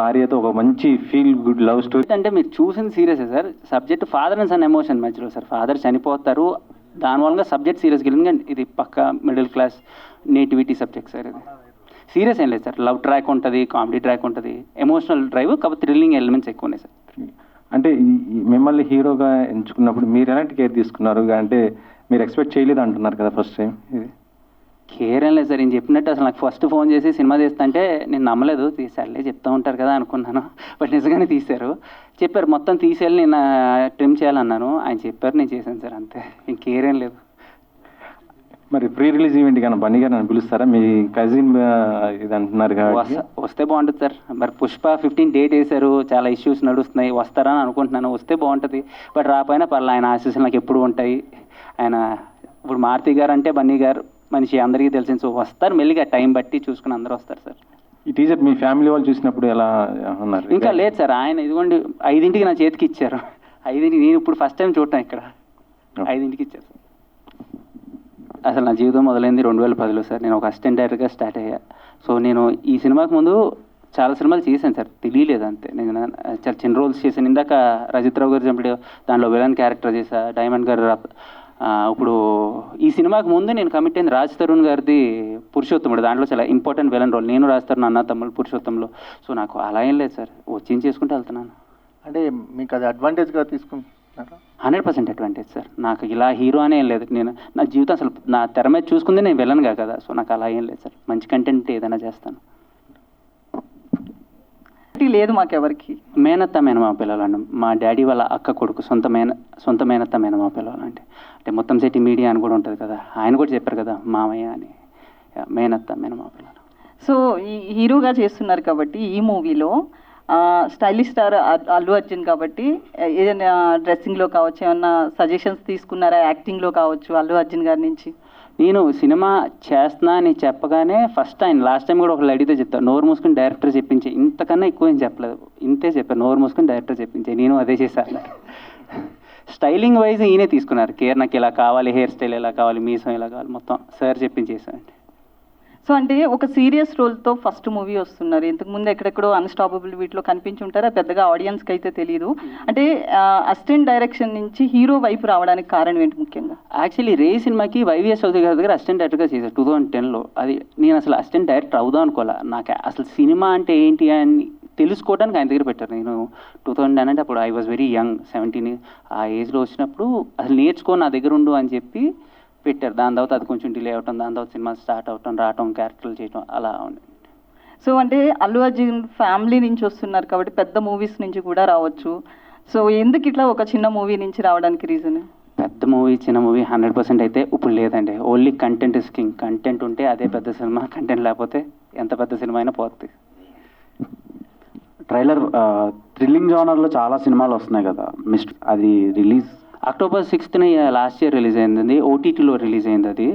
ఆర్యతో ఒక మంచి feel good love story. అంటే మీరు చూసిన సీరియసే sir. Subject father and son emotion మధ్యలో సార్. ఫాదర్ చనిపోతారు, దాని వల్ల సబ్జెక్ట్ సీరియస్గా వెళ్ళింది. కానీ ఇది పక్క middle class nativity subject sir. ఇది సీరియస్ ఏం లేదు సార్. లవ్ ట్రాక్ ఉంటుంది, కామెడీ ట్రాక్ ఉంటుంది, ఎమోషనల్ డ్రైవ్, కాకపోతే థ్రిల్లింగ్ ఎలిమెంట్స్ ఎక్కువ ఉన్నాయి సార్. అంటే మిమ్మల్ని హీరోగా ఎంచుకున్నప్పుడు మీరు ఎలాంటి కేర్ తీసుకున్నారు? అంటే మీరు ఎక్స్పెక్ట్ చేయలేదు అంటున్నారు కదా ఫస్ట్ టైం. ఇది కేర్ ఏం లేదు సార్. నేను చెప్పినట్టు అసలు నాకు ఫస్ట్ ఫోన్ చేసి సినిమా తీస్తుంటే నేను నమ్మలేదు. తీసారులే చెప్తూ ఉంటారు కదా అనుకున్నాను. బట్ నిజంగానే తీశారు. చెప్పారు మొత్తం తీసేయాలి, నేను ట్రిమ్ చేయాలన్నాను. ఆయన చెప్పారు, నేను చేశాను సార్, అంతే. ఇంకేం లేదు. మరి ప్రీ రిలీజ్ ఈవెంట్ కానీ బన్నీ గారు నన్ను పిలుస్తారా? మీ కజిన్ ఇది అంటున్నారు కాబట్టి వస్తే బాగుంటుంది సార్. మరి పుష్ప 15 డేట్ వేశారు, చాలా ఇష్యూస్ నడుస్తున్నాయి. వస్తారని అనుకుంటున్నాను. వస్తే బాగుంటుంది. బట్ రాపోయినా పర్లేదు, ఆయన ఆశీస్సులు నాకు ఎప్పుడు ఉంటాయి. ఆయన ఇప్పుడు మారుతి గారు అంటే బన్నీ గారు మనిషి అందరికీ తెలిసింది. సో వస్తారు మెల్లిగా, టైం బట్టి చూసుకుని అందరూ వస్తారు సార్. ఈ టీజర్ మీ ఫ్యామిలీ వాళ్ళు చూసినప్పుడు ఎలా అన్నారు? ఇంకా లేదు సార్. ఆయన ఇదిగోండి 5ంటికి నా చేతికి ఇచ్చారు. 5ంటికి నేను ఇప్పుడు ఫస్ట్ టైం చూడటం ఇక్కడ. 5ంటికి ఇచ్చారు సార్. అసలు నా జీవితం మొదలైంది 2010లో సార్. నేను ఒక అసిస్టెంట్ డైరెక్టర్గా స్టార్ట్ అయ్యా. సో నేను ఈ సినిమాకి ముందు చాలా సినిమాలు చేశాను సార్, తెలియలేదు అంతే. నేను చాలా చిన్న రోల్స్ చేశాను. ఇందాక రజిత్ రావు గారు చెప్పి దానిలో విలన్ క్యారెక్టర్ చేశా. డైమండ్ గారు ఇప్పుడు ఈ సినిమాకి ముందు నేను కమిట్ అయింది రాజ్ తరుణ్ గారిది పురుషోత్తముడు. దాంట్లో చాలా ఇంపార్టెంట్ విలన్ రోల్. నేను రాజ్ తరుణ్ అన్న తమ్ముడు పురుషోత్తంలో. సో నాకు అలా ఏం లేదు సార్, వచ్చింది చేసుకుంటూ వెళ్తున్నాను. అంటే మీకు అది అడ్వాంటేజ్గా తీసుకుంటున్నారా? 100% అడ్వాంటేజ్ సార్. నాకు ఇలా హీరో అనే ఏం లేదు. నేను నా జీవితం అసలు నా తెర మీద చూసుకుంది నేను విలన్గా కదా. సో నాకు అలా ఏం లేదు సార్. మంచి కంటెంట్ ఏదైనా చేస్తాను. లేదు మాకెవరికి. మేనత్త మేనమా పిల్లలు, మా డాడీ వాళ్ళ అక్క కొడుకు, సొంత మేనత్త మేనమా పిల్లలు. అంటే మొత్తం సిటీ మీడియా అని కూడా ఉంటుంది కదా, ఆయన కూడా చెప్పారు కదా మామయ్య అని. మేనత్త మేనమా పిల్లలు. సో ఈ హీరోగా చేస్తున్నారు కాబట్టి ఈ మూవీలో స్టైలిష్ స్టార్ అల్లు అర్జున్ కాబట్టి ఏదైనా డ్రెస్సింగ్లో కావచ్చు, ఏమన్నా సజెషన్స్ తీసుకున్నారా? యాక్టింగ్లో కావచ్చు అల్లు అర్జున్ గారి నుంచి. నేను సినిమా చేస్తున్నా అని చెప్పగానే ఫస్ట్ ఆయన లాస్ట్ టైం కూడా ఒక అడిగితే చెప్తాను, నోరు మూసుకుని డైరెక్టర్ చెప్పించే. ఇంతకన్నా ఎక్కువ ఏం చెప్పలేదు, ఇంతే చెప్పాను, నోరు మూసుకుని డైరెక్టర్ చెప్పించే. నేను అదే చేశాను. స్టైలింగ్ వైజ్ ఈయనే తీసుకున్నారు కేర్. నాకు ఇలా కావాలి, హెయిర్ స్టైల్ ఎలా కావాలి, మీసం ఎలా కావాలి, మొత్తం సార్ చెప్పించేసాను. సో అంటే ఒక సీరియస్ రోల్తో ఫస్ట్ మూవీ వస్తున్నారు. ఇంతకుముందు ఎక్కడెక్కడో అన్స్టాపబుల్ వీటిలో కనిపించి ఉంటారా, పెద్దగా ఆడియన్స్కి అయితే తెలియదు. అంటే అసిస్టెంట్ డైరెక్షన్ నుంచి హీరో వైపు రావడానికి కారణం ఏంటి ముఖ్యంగా? యాక్చువల్లీ రే సినిమాకి వైవిఎస్ చౌదరి గారి దగ్గర అసిస్టెంట్ డైరెక్టర్గా చేశారు 2010లో. అది నేను అసలు అసిస్టెంట్ డైరెక్టర్ అవుదాం అనుకోలే. నాకు అసలు సినిమా అంటే ఏంటి అని తెలుసుకోవడానికి ఆయన దగ్గర పెట్టారు. నేను 2010 అంటే అప్పుడు ఐ వాజ్ వెరీ యంగ్, 17 ఆ ఏజ్లో వచ్చినప్పుడు అసలు నేర్చుకో నా దగ్గర ఉండు అని చెప్పి పెట్టారు. దాని తర్వాత అది కొంచెం డిలే అవటం, దాని తర్వాత సినిమా స్టార్ట్ అవటం, రావటం, క్యారెక్టర్లు చేయటం, అలా ఉంది. సో అంటే అల్లు అర్జున్ ఫ్యామిలీ నుంచి వస్తున్నారు కాబట్టి పెద్ద మూవీస్ నుంచి కూడా రావచ్చు. సో ఎందుకు ఇట్లా ఒక చిన్న మూవీ నుంచి రావడానికి రీజన్? పెద్ద మూవీ చిన్న మూవీ 100% అయితే ఇప్పుడు లేదండి. Only content is king. Content ఉంటే అదే పెద్ద సినిమా, కంటెంట్ లేకపోతే ఎంత పెద్ద సినిమా అయినా పోతుంది. ట్రైలర్ థ్రిల్లింగ్ జోనర్లో చాలా సినిమాలు వస్తున్నాయి కదా, అది release October 6th last year release అయింది. ఓటీటీలో రిలీజ్ అయింది అది.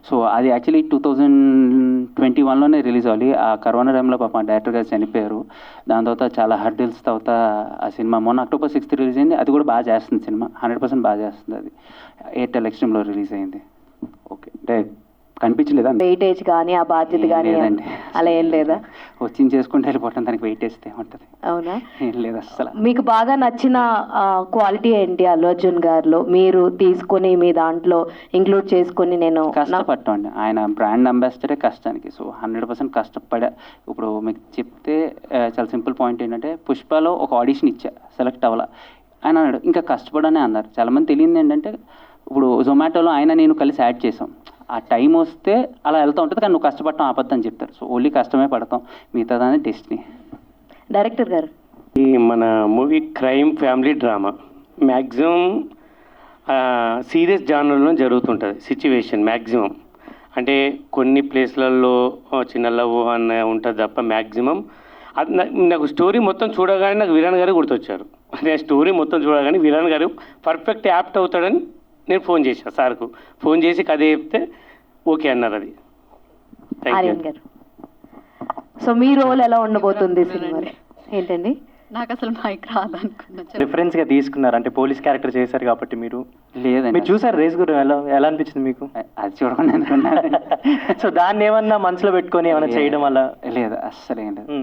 సో అది యాక్చువల్లీ 2021లోనే రిలీజ్ అవ్వాలి. ఆ కరోనా టైంలో పాప డైరెక్టర్ గారు చనిపోయారు. దాని తర్వాత చాలా హర్డిల్స్ తర్వాత ఆ సినిమా మొన్న October 6th రిలీజ్ అయింది. అది కూడా బాగా చేస్తుంది సినిమా, 100% బాగా చేస్తుంది. అది ఎయిర్టెల్ ఎక్స్ట్రీమ్లో రిలీజ్ అయింది. ఓకే, అంటే కనిపించలేదా వెయిటేజ్ కానీ ఆ బాధ్యత కానీ అలా ఏం లేదా? వచ్చింది చేసుకుంటే వెళ్ళిపోవటం, దానికి వెయిటేజ్ ఉంటుంది. అవునా? ఏం లేదు అసలు. మీకు బాగా నచ్చిన క్వాలిటీ ఏంటి అల్లు అర్జున్ గారిలో మీరు తీసుకొని మీ దాంట్లో ఇంక్లూడ్ చేసుకొని? నేను కష్టపడటండి. ఆయన బ్రాండ్ అంబాసిడరే కష్టానికి. సో 100% కష్టపడా. ఇప్పుడు మీకు చెప్తే చాలా సింపుల్ పాయింట్ ఏంటంటే, పుష్పలో ఒక ఆడిషన్ ఇచ్చా, సెలెక్ట్ అవ్వాల. ఆయన అన్నాడు ఇంకా కష్టపడనే అన్నారు. చాలామంది తెలియదు ఏంటంటే, ఇప్పుడు జొమాటోలో ఆయన నేను కలిసి యాడ్ చేసాం. ఆ టైం వస్తే అలా వెళ్తూ ఉంటుంది, కానీ నువ్వు కష్టపడటం ఆపద్దని చెప్తారు. సో ఓన్లీ కష్టమే పడతాం, మిగతాదాన్ని డెస్టినీ. డైరెక్టర్ గారు, ఈ మన movie crime family drama maximum serious జానర్లో జరుగుతుంటుంది సిచ్యువేషన్ మ్యాక్సిమం. అంటే కొన్ని ప్లేస్లలో చిన్న లవ్ అన్న ఉంటుంది తప్ప మ్యాక్సిమం అది నాకు స్టోరీ మొత్తం చూడగానే నాకు విలన్ గారు గుర్తొచ్చారు. నేను స్టోరీ మొత్తం చూడగానే విలన్ గారు పర్ఫెక్ట్ యాప్ట్ అవుతాడని నేను ఫోన్ చేశాను సార్కు. ఫోన్ చేసి కథ చెప్తే ఓకే అన్నారు. అది ఆర్యన్ గారు, సో మీ రోల్ ఎలా ఉండబోతుంది సినిమాలో? ఏంటండి? నాకు అసలు మైక్ రాదనుకున్నా. రిఫరెన్స్ గా తీసుకున్నారు అంటే పోలీస్ క్యారెక్టర్ చేశారు కాబట్టి మీరు. లేదండి, మీరు చూసారు రేస్ గురు, ఎలా అనిపించింది మీకు? అది చూడకుండా అనుకున్నాను. సో దాన్ని ఏమన్నా మనసులో పెట్టుకొని ఏమైనా చేయడం వల్ల? లేదు అస్సలు ఏం లేదు.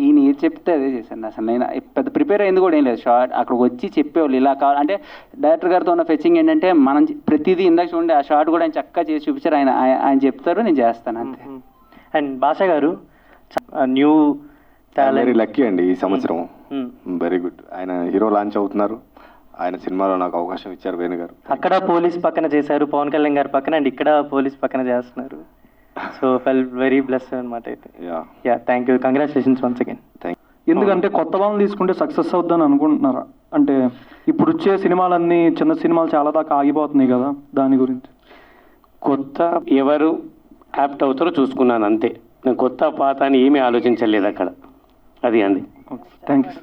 ఈయన ఏది చెప్తే అదే చేశాను. అసలు నేను పెద్ద ప్రిపేర్ అయింది కూడా ఏం లేదు. షార్ట్ అక్కడికి వచ్చి చెప్పేవాళ్ళు ఇలా కావాలి అంటే డైరెక్టర్ గారితో ఉన్న ఫెచ్చింగ్ ఏంటంటే మనం ప్రతిదీ ఇందాక చూడండి ఆ షార్ట్ కూడా ఆయన చక్కగా చేసి చూపించారు. ఆయన చెప్తారు, నేను చేస్తాను అంతే. అండ్ భాష గారు న్యూ వెరీ లక్కీ అండి ఈ సంవత్సరం. Very good. ఆయన హీరో లాంచ్ అవుతున్నారు. ఆయన సినిమాలో నాకు అవకాశం ఇచ్చారు వేణు గారు. అక్కడ పోలీస్ పక్కన చేశారు పవన్ కళ్యాణ్ గారి పక్కన, అండ్ ఇక్కడ పోలీస్ పక్కన చేస్తున్నారు. సో ఫెల్ వెరీ బ్లెస్ అనమాట అయితే. Yeah thank you, congratulations once again. ఎందుకంటే కొత్త వాళ్ళని తీసుకుంటే సక్సెస్ అవుద్దని అనుకుంటున్నారా? అంటే ఇప్పుడు వచ్చే సినిమాలన్నీ చిన్న సినిమాలు చాలా దాకా ఆగిపోతున్నాయి కదా, దాని గురించి. కొత్త ఎవరు యాప్ట్ అవుతారో చూసుకున్నాను అంతే. నేను కొత్త పాత అని ఏమీ ఆలోచించలేదు అక్కడ. అది అండి. Thank you.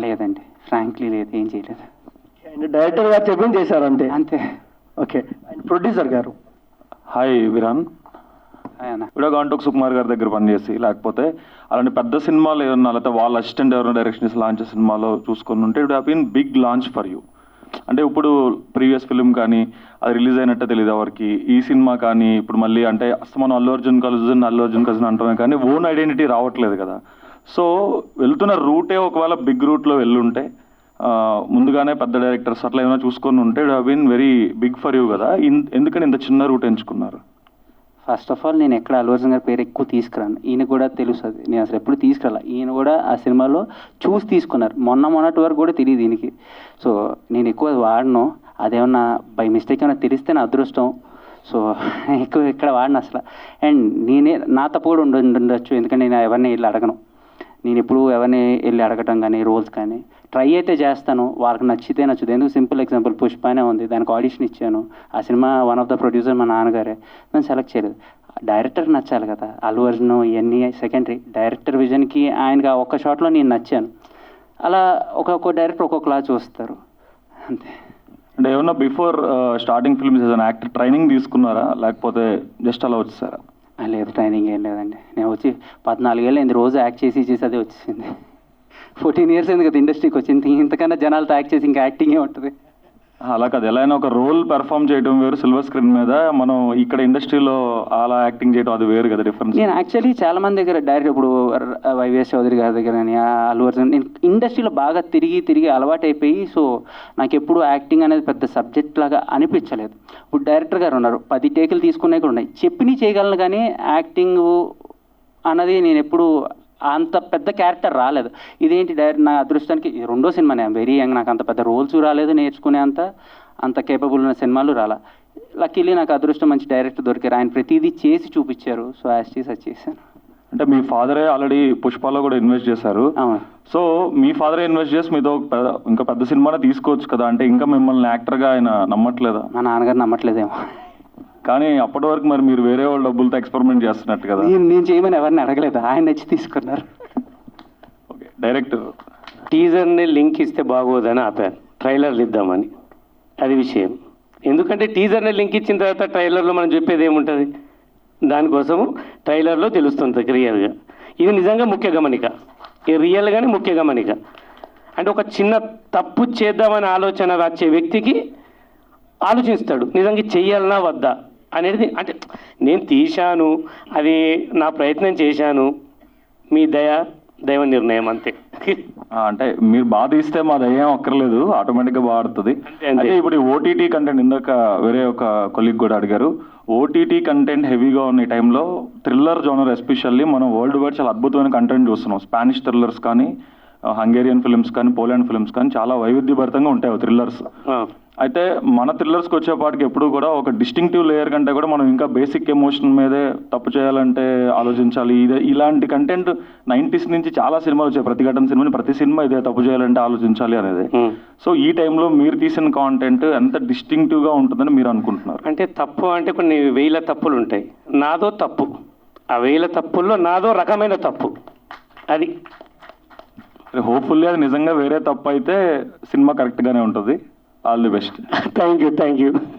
లేదండి, ఫ్రాంక్లీ లేదు, ఏం చేయలేదు. డైరెక్టర్ గారు చెప్పింది చేశారు అంతే. అంతే. ఓకే. ప్రొడ్యూసర్ గారు హాయ్ విరాన్. అన్న ఇప్పుడు గంటోక్ సుకుమార్ గారి దగ్గర పనిచేసి లేకపోతే అలాంటి పెద్ద సినిమాలు ఏమన్నా లేకపోతే వాళ్ళ అసిస్టెంట్ ఎవరైనా డైరెక్షన్ లాంచ్ సినిమాలో చూసుకొని ఉంటే it have been big launch for you. అంటే ఇప్పుడు ప్రీవియస్ ఫిలిం కానీ అది రిలీజ్ అయినట్టే తెలియదు ఎవరికి. ఈ సినిమా కానీ ఇప్పుడు మళ్ళీ అంటే మనం అల్లు అర్జున్ కజిన్ అంటామే కానీ ఓన్ ఐడెంటిటీ రావట్లేదు కదా. సో వెళ్తున్న రూటే ఒకవేళ బిగ్ రూట్లో వెళ్ళుంటే ముందుగానే పెద్ద డైరెక్టర్స్ అట్లా ఏమైనా చూసుకొని ఉంటే it have been very big for you కదా. ఎందుకని ఇంత చిన్న రూట్ ఎంచుకున్నారు? ఫస్ట్ ఆఫ్ ఆల్ నేను ఎక్కడ అల్లు అర్జున్ గారి పేరు ఎక్కువ తీసుకురాను. ఈయన కూడా తెలుసు అది, నేను అసలు ఎప్పుడు తీసుకురాలా. ఈయన కూడా ఆ సినిమాలో చూసి తీసుకున్నారు. మొన్నటి వరకు కూడా తెలియదు ఈయనకి. సో నేను ఎక్కువ అది వాడను. అదేమన్నా బై మిస్టేక్ ఏమైనా తెలిస్తే నా అదృష్టం. సో ఎక్కువ ఇక్కడ వాడిన అసలు. అండ్ నా తప్పు కూడా ఉండొచ్చు, ఎందుకంటే నేను ఎవరిని వెళ్ళి అడగను. నేను ఎప్పుడు ఎవరిని వెళ్ళి అడగటం కానీ రోల్స్ కానీ ట్రై అయితే చేస్తాను. వాళ్ళకి నచ్చితే నచ్చుతుంది. ఎందుకు సింపుల్ ఎగ్జాంపుల్ పుష్పనే ఉంది, దానికి ఆడిషన్ ఇచ్చాను. ఆ cinema one of the producer మా నాన్నగారే, నన్ను సెలెక్ట్ చేయలేదు. డైరెక్టర్ నచ్చాలి కదా. అల్లు అర్జున్ ఇవన్నీ సెకండరీ, డైరెక్టర్ విజన్కి ఆయనకి ఆ ఒక్క షాట్లో నేను నచ్చాను. అలా ఒక్కొక్క డైరెక్టర్ ఒక్కొక్కలా చూస్తారు అంతే. అంటే ఏమన్నా బిఫోర్ స్టార్టింగ్ ఫిల్మ్స్ ఏదైనా యాక్టర్ ట్రైనింగ్ తీసుకున్నారా లేకపోతే జస్ట్ అలా వచ్చేసారా? లేదు, ట్రైనింగ్ ఏం లేదండి. నేను వచ్చి 14 ఏళ్ళు అయింది, రోజు యాక్ట్ చేసి అదే వచ్చేసింది. 14 years అయింది కదా ఇండస్ట్రీకి వచ్చింది. ఇంతకన్నా జనాలతో యాక్ట్ చేసి ఇంకా యాక్టింగే ఉంటుంది. అలా కాదు, ఎలా అయినా ఒక రోల్ పెర్ఫామ్ చేయడం వేరు, సిల్వర్ స్క్రీన్ మీద మనం ఇక్కడ ఇండస్ట్రీలో అలా యాక్టింగ్ చేయడం అది వేరు కదా, డిఫరెన్స్. నేను యాక్చువల్లీ చాలా మంది దగ్గర డైరెక్ట్ ఇప్పుడు వైవిఎస్ చౌదరి గారి దగ్గర కానీ అల్లు అర్జున్, నేను ఇండస్ట్రీలో బాగా తిరిగి అలవాటు అయిపోయి, సో నాకు ఎప్పుడు యాక్టింగ్ అనేది పెద్ద సబ్జెక్ట్ లాగా అనిపించలేదు. ఇప్పుడు డైరెక్టర్ గారు ఉన్నారు, 10 టేకులు తీసుకునే కూడా ఉన్నాయి, చెప్పిని చేయగలను కానీ యాక్టింగ్ అన్నది నేను ఎప్పుడు అంత పెద్ద క్యారెక్టర్ రాలేదు. ఇదేంటి డైరెక్ట్ నా అదృష్టానికి రెండో సినిమానే, వెరీ యంగ్, నాకు అంత పెద్ద రోల్స్ రాలేదు, నేర్చుకునే అంత కేపబుల్ ఉన్న సినిమాలు రాలా. లక్కీలీ నాకు అదృష్టం మంచి డైరెక్టర్ దొరికారు, ఆయన ప్రతిదీ చేసి చూపించారు. సో యాజ్ చేసి అది చేశాను. అంటే మీ ఫాదరే ఆల్రెడీ పుష్పలో కూడా ఇన్వెస్ట్ చేశారు. అవును. సో మీ ఫాదరే ఇన్వెస్ట్ చేసి మీతో ఇంకా పెద్ద సినిమానే తీసుకోవచ్చు కదా. అంటే ఇంకా మిమ్మల్ని యాక్టర్గా ఆయన నమ్మట్లేదా? మా నాన్నగారు నమ్మట్లేదేమో. కానీ అప్పటి వరకు మరి మీరు వేరే వాళ్ళ డబ్బులతో ఎక్స్పెరిమెంట్ చేస్తున్నట్టు కదా. నేను చేయమని ఎవరిని అడగలేదు, ఆయన నచ్చి తీసుకున్నారు. ఓకే. డైరెక్టర్ టీజర్ని లింక్ ఇస్తే బాగోదని ఆపాను, ట్రైలర్లు ఇద్దామని. అది విషయం. ఎందుకంటే టీజర్ని లింక్ ఇచ్చిన తర్వాత ట్రైలర్లో మనం చెప్పేది ఏముంటుంది, దానికోసము ట్రైలర్లో తెలుస్తుంది క్లియర్గా. ఇది నిజంగా ముఖ్య గమనిక, ఇది రియల్గానే ముఖ్య గమనిక. అంటే ఒక చిన్న తప్పు చేద్దామని ఆలోచన వచ్చే వ్యక్తికి ఆలోచిస్తాడు, నిజంగా చెయ్యాలనా వద్దా అనేది. అంటే నేను తీశాను, అది నా ప్రయత్నం చేశాను, మీ దైవ నిర్ణయం అంతే. అంటే మీరు బాగా తీస్తే మా దయ్యం అక్కర్లేదు, ఆటోమేటిక్గా బాగా ఆడుతుంది. అంటే ఇప్పుడు ఓటీటీ కంటెంట్, ఇందాక వేరే ఒక కొలీగ్ కూడా అడిగారు, ఓటీటీ కంటెంట్ హెవీగా ఉన్న ఈ టైంలో థ్రిల్లర్ జోనర్ ఎస్పెషల్లీ మనం వరల్డ్ వైడ్ చాలా అద్భుతమైన కంటెంట్ చూస్తున్నాం. స్పానిష్ థ్రిల్లర్స్ కానీ, హంగేరియన్ ఫిల్మ్స్ కానీ, పోలాండ్ ఫిల్మ్స్ కానీ చాలా వైవిధ్యభరితంగా ఉంటాయి థ్రిల్లర్స్. అయితే మన థ్రిల్లర్స్కి వచ్చేపాటికి ఎప్పుడు కూడా ఒక డిస్టింక్టివ్ లేయర్ కంటే కూడా మనం ఇంకా బేసిక్ ఎమోషన్ మీదే తప్పు చేయాలంటే ఆలోచించాలి. ఇలాంటి కంటెంట్ 90s నుంచి చాలా సినిమాలు వచ్చాయి. ప్రతి సినిమా ఇదే తప్పు చేయాలంటే ఆలోచించాలి అనేది. సో ఈ టైంలో మీరు తీసిన కాంటెంట్ ఎంత డిస్టింక్టివ్గా ఉంటుందని మీరు అనుకుంటున్నారు? అంటే తప్పు అంటే కొన్ని 1000 తప్పులు ఉంటాయి, నాదో తప్పు. ఆ 1000 తప్పుల్లో నాదో రకమైన తప్పు. అది హోప్ఫుల్లీ అది నిజంగా వేరే తప్పు అయితే సినిమా కరెక్ట్గానే ఉంటుంది. All the best. Thank you.